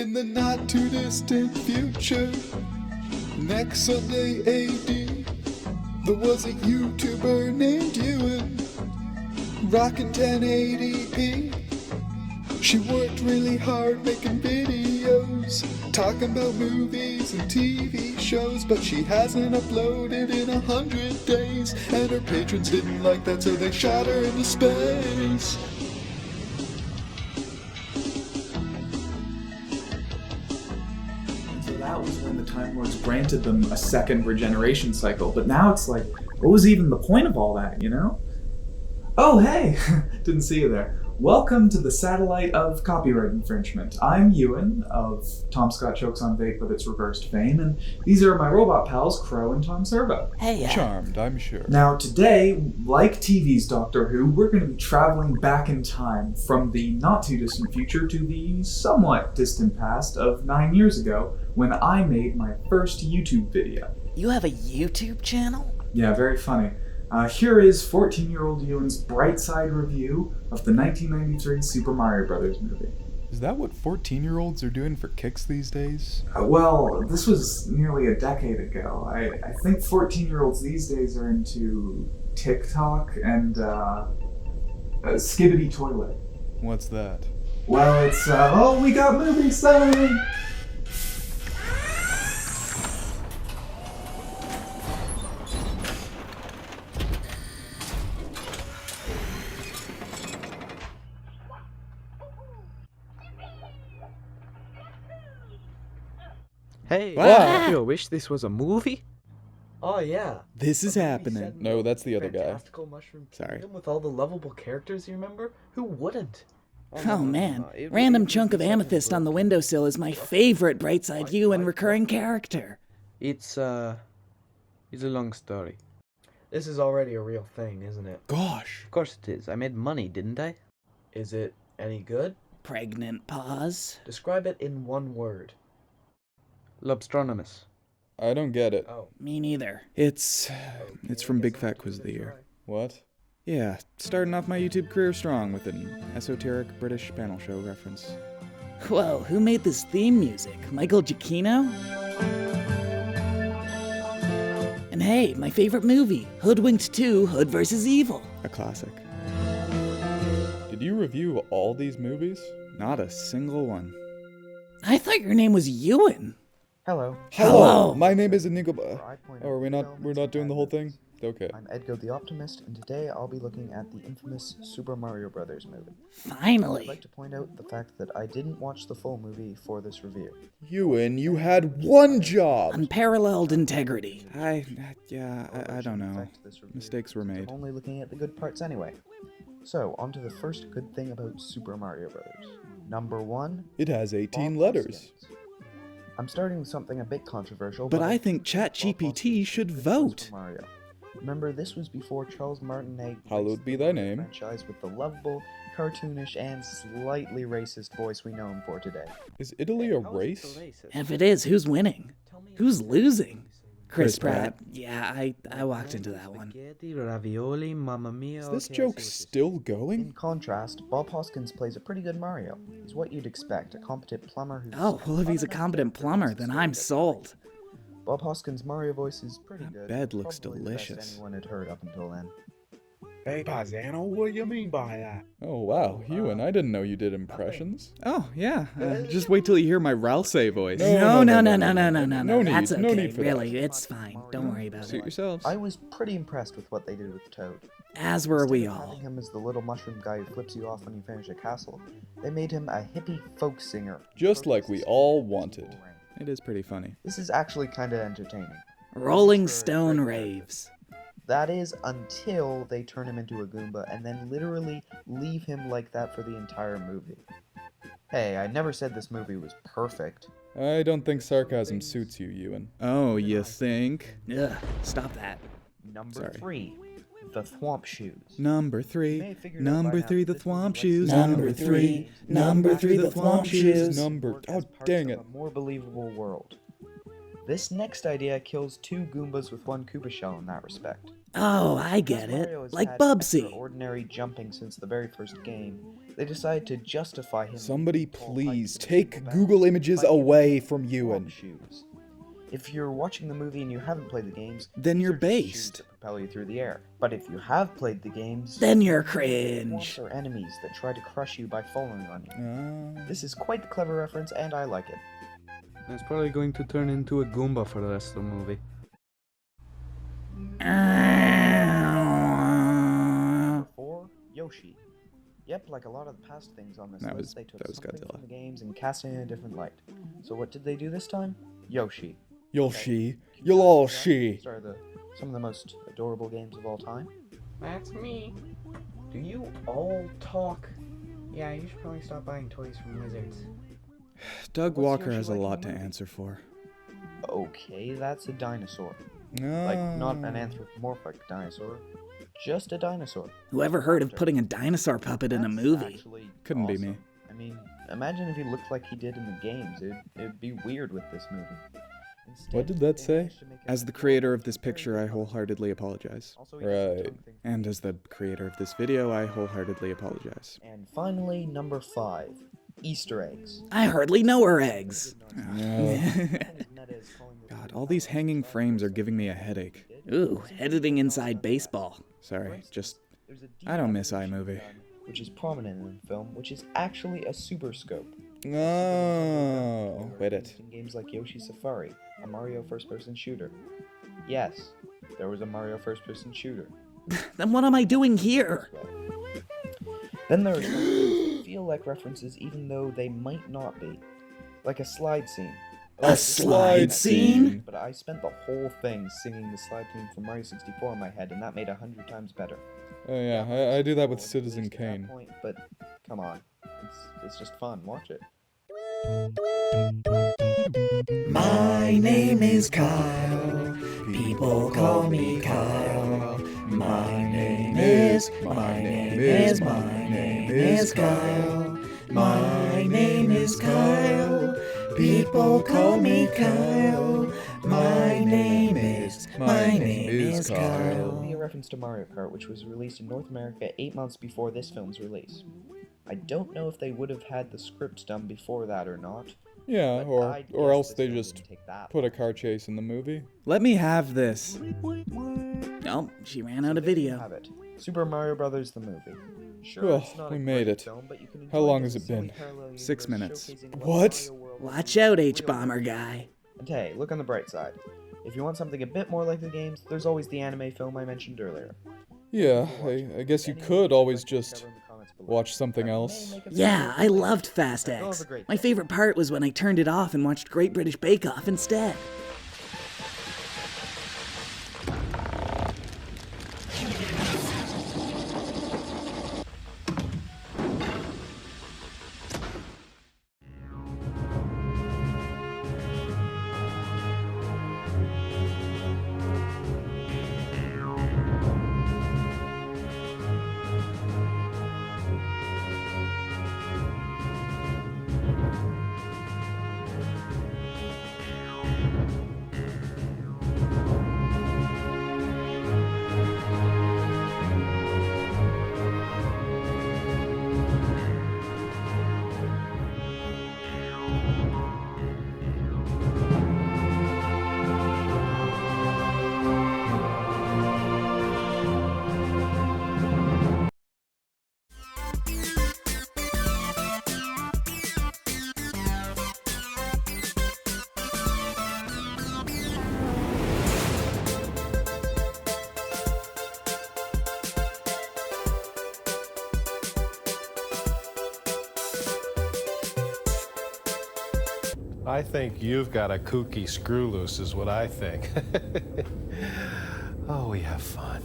In the not too distant future, next Sunday AD, there was a YouTuber named Ewan, rockin' 1080p. She worked really hard making videos, talking about movies and TV shows, but she hasn't uploaded in 100 days, and her patrons didn't like that, so they shot her into space. So that was when the Time Lords granted them a second regeneration cycle, but now it's like, what was even the point of all that, you know? Oh, hey! Didn't see you there. Welcome to the satellite of copyright infringement. I'm Ewan of Tom Scott Chokes on Vape with its reversed fame, and these are my robot pals, Crow and Tom Servo. Hey, Charmed, I'm sure. Now today, like TV's Doctor Who, we're going to be traveling back in time from the not too distant future to the somewhat distant past of 9 years ago when I made my first YouTube video. You have a YouTube channel? Yeah, very funny. Here is 14-year-old Ewan's bright side review of the 1993 Super Mario Bros. Movie. Is that what 14-year-olds are doing for kicks these days? Well, this was nearly a decade ago. I think 14-year-olds these days are into TikTok and Skibbity Toilet. What's that? Well, it's, oh, we got movie sign! Hey, Wow. do you wish this was a movie? Oh yeah. This is A movie happening. set in No, that's the other guy. Fantastical Mushroom Sorry. Kingdom with all the lovable characters, you remember? Who wouldn't? Oh man, random chunk of amethyst on the windowsill is my favorite Brightside Ewan recurring character. It's a long story. This is already a real thing, isn't it? Gosh. Of course it is. I made money, didn't I? Is it any good? Pregnant pause. Describe it in one word. Lobstronomus. I don't get it. Oh. Me neither. It's from I Big guess I'm Fat Quiz of the gonna Year. try. What? Yeah, starting off my YouTube career strong with an esoteric British panel show reference. Whoa, who made this theme music? Michael Giacchino? And hey, my favorite movie, Hoodwinked 2, Hood vs. Evil. A classic. Did you review all these movies? Not a single one. I thought your name was Ewan. Hello. Hello. My name is Inigo. Where I point Oh, out we're new not elements doing and the whole methods. thing? Okay. I'm Edgo the Optimist, and today I'll be looking at the infamous Super Mario Bros. Movie. I'd Finally. like to point out the fact that I didn't watch the full movie for this review. Ewan, you had one job! Unparalleled integrity. I Although it don't shouldn't know. affect this review, Mistakes were since made. I'm only looking at the good parts anyway. So, on to the first good thing about Super Mario Bros. Number 1. It has 18 Bob letters. Hoskins. I'm starting with something a bit controversial, But I think Bob ChatGPT Hoskins should was vote. for Mario. Remember, this was before Charles Martinet Hallowed graced be the thy Mario name. franchise with the lovable, cartoonish, and slightly racist voice we know him for today. Is Italy a How is it race? so racist? If it is, who's winning? Tell me Who's about losing? Chris Chris Pratt. Pratt. Yeah, I walked into that one. Spaghetti, ravioli, mamma mia. Is this okay, I joke see what you're still In going? contrast, Bob Hoskins plays a pretty good Mario. He's what you'd expect, a competent plumber who's... Oh, well, if he's a competent plumber, then I'm sold. Bob Hoskins' Mario voice is pretty That good. bed looks probably the best delicious. anyone had heard up until then. Hey, Paisano, what do you mean by that? Oh wow, Ewan, I didn't know you did impressions. Oh yeah, just wait till you hear my Ralsei voice. No, No need, that's no okay. need for that. Really, it's fine. Don't worry about Suit it. yourselves. I was pretty impressed with what they did with Toad. As were we Instead of all. having him as the little mushroom guy who flips you off when you finish a castle, they made him a hippie folk singer. Just like we all wanted. Rain. It is pretty funny. This is actually kinda entertaining. Rolling Stone raves. That is until they turn him into a Goomba and then literally leave him like that for the entire movie. Hey, I never said this movie was perfect. I don't think sarcasm suits you, Ewan. Oh, you think? Ugh, stop that. Number Sorry. 3, the Thwomp Shoes. Number You may 3. have figured out by Number now 3, that the this movie Thwomp likes Shoes. to Number three, number three, the Thwomp Shoes. Number. work Oh, as parts dang of it. a more believable world. This next idea kills 2 Goombas with 1 Koopa shell in that respect. Oh, I Because get Mario it. has Like had Bubsy. extraordinary jumping since the very first game, they decided to justify him. Somebody leaping tall please heights and take single Google bounds Images by giving away him from walk Ewan. shoes. If you're watching the movie and you haven't played the games, Then these you're are just shoes based. that propel you through the air. But if you have played the games, Then you're swamps cringe. are enemies that try to crush you by falling on you. Ah. This is quite the clever reference, and I like it. It's probably going to turn into a Goomba for the rest of the movie. Number 4, Yoshi. Yep, like a lot of the past things on this That list, was- they took that was something Godzilla. from the games and cast it in a different light. So what did they do this time? Yoshi. Yoshi. Can you You'll guys all see that? she. These are some of the most adorable games of all time. That's me. Do you all talk? Yeah, you should probably stop buying toys from wizards. Doug What's Walker Yoshi has a like in lot the to movie? answer for. Okay, that's a dinosaur. No. Like, not an anthropomorphic dinosaur. Just a dinosaur. Whoever heard of putting a dinosaur puppet in a That's movie? actually Couldn't be awesome. me. I mean, imagine if he looked like he did in the games. It'd be weird with this movie. Instead, What did that they say? managed to make As him the adorable creator of and this very picture, I fun. wholeheartedly apologize. Also, he doesn't Right. tongue things And as the creator of this video, I wholeheartedly apologize. And finally, number 5, Easter eggs. I hardly know her eggs. God, all these hanging frames are giving me a headache. Ooh, editing inside baseball. Sorry, just... I don't miss iMovie. Which is prominent in the film, which is actually a super scope. Oh, wait it. In games like Yoshi Safari, a Mario first-person shooter. Yes, there was a Mario first-person shooter. Then what am I doing here? Then there are some things that feel like references even though they might not be. Like a slide scene. A slide scene? But I spent the whole thing singing the slide theme from Mario 64 in my head, and that made 100 times better. Oh yeah, I do that with Well, Citizen at that Kane. point, but come on, it's just fun. Watch it. My name is Kyle. People call me Kyle. My name is Kyle. My name is Kyle. People call me Kyle. My name is It would be a reference to Mario Kart, which was released in North America 8 months before this film's release. I don't know if they would have had the scripts done before that or not. Yeah, but or I'd or guess else this they film just didn't take that put a car chase in the movie. Let me have this. Oh, she ran out of There you video. have it. Super Mario Brothers the movie. Sure, Oh, it's not we a made great it. film, but you can How enjoy long it has as a it been? silly parallel 6 universe minutes. showcasing What? Mario World Watch is a out, real H-Bomber world. guy. And hey, look on the bright side. If you want something a bit more like the games, there's always the anime film I mentioned earlier. Yeah, I guess you could always just watch something else. Yeah, I loved Fast Go have X. a great My day. favorite part was when I turned it off and watched Great British Bake Off instead. I think you've got a kooky screw loose is what I think. Oh, we have fun.